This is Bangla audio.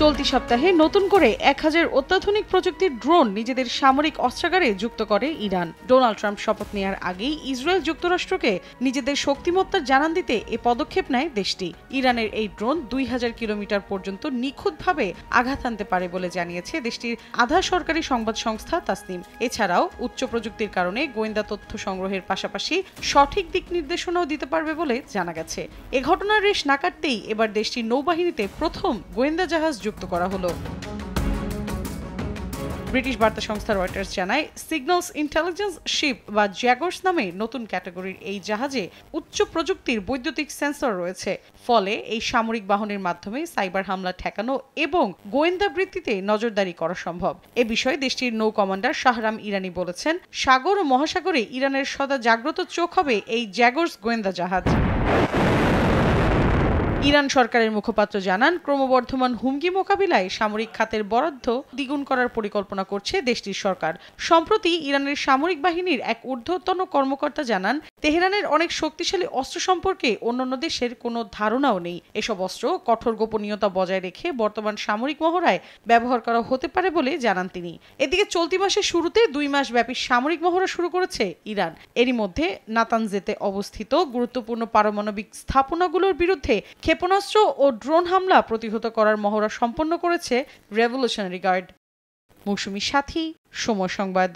চলতি সপ্তাহে নতুন করে 1000 অত্যাধুনিক প্রযুক্তির ড্রোন নিজেদের সামরিক অস্ত্রাগারে যুক্ত করে ইরান। ডোনাল্ড ট্রাম্প শপথ নেওয়ার আগেই ইসরায়েল যুক্তরাষ্ট্রকে নিজেদের শক্তিমত্তার জানান দিতে এ পদক্ষেপ নেয় দেশটি। ইরানের এই ড্রোন 2000 কিলোমিটার পর্যন্ত নিখুঁতভাবে আঘাত আনতে পারে বলে জানিয়েছে দেশটির আধা সরকারি সংবাদ সংস্থা তাসনিম। এছাড়াও উচ্চ প্রযুক্তির কারণে গোয়েন্দা তথ্য সংগ্রহের পাশাপাশি সঠিক দিক নির্দেশনাও দিতে পারবে বলে জানা গেছে। এ ঘটনার রেশ না কাটতেই এবার দেশটির নৌবাহিনীতে প্রথম গোয়েন্দা জাহাজ যুক্ত করা হলো। ব্রিটিশ বার্তা সংস্থা রয়টার্স জানায়, সিগন্যালস ইন্টেলিজেন্স শিপ বা জ্যাগর্স নামে নতুন ক্যাটাগরির এই জাহাজে উচ্চ প্রযুক্তির বৈদ্যুতিক সেন্সর রয়েছে। ফলে এই সামরিক বাহনের মাধ্যমে সাইবার হামলা ঠেকানো এবং গোয়েন্দা বৃত্তিতে নজরদারি করা সম্ভব। এ বিষয়ে দেশটির নৌ কমান্ডার শাহরাম ইরানি বলেছেন, সাগর ও মহাসাগরে ইরানের সদা জাগ্রত চোখ হবে এই জ্যাগর্স গোয়েন্দা জাহাজ। ইরান সরকারের মুখপাত্র জানান, ক্রমবর্ধমান হুমকি মোকাবিলায় সামরিক খাতের বরাদ্দ দ্বিগুণ করার পরিকল্পনা করছে দেশটির সরকার। সম্প্রতি ইরানের সামরিক বাহিনীর এক ঊর্ধ্বতন কর্মকর্তা জানান, তেহরানের অনেক শক্তিশালী অস্ত্র সম্পর্কে অন্যান্য দেশের কোনো ধারণাও নেই। এসব অস্ত্র কঠোর গোপনীয়তা বজায় রেখে বর্তমান সামরিক মহড়ায় ব্যবহার করা হতে পারে বলে জানান তিনি। এদিকে চলতি মাসের শুরুতে 2 মাস ব্যাপী সামরিক মহড়া শুরু করেছে ইরান। এরই মধ্যে নাতানজেতে অবস্থিত গুরুত্বপূর্ণ পারমাণবিক স্থাপনাগুলোর বিরুদ্ধে ক্ষেপণাস্ত্র ও ড্রোন হামলা প্রতিহত করার মহড়া সম্পন্ন করেছে রেভলিউশনারি গার্ড। মৌসুমী সাথী, সময় সংবাদ।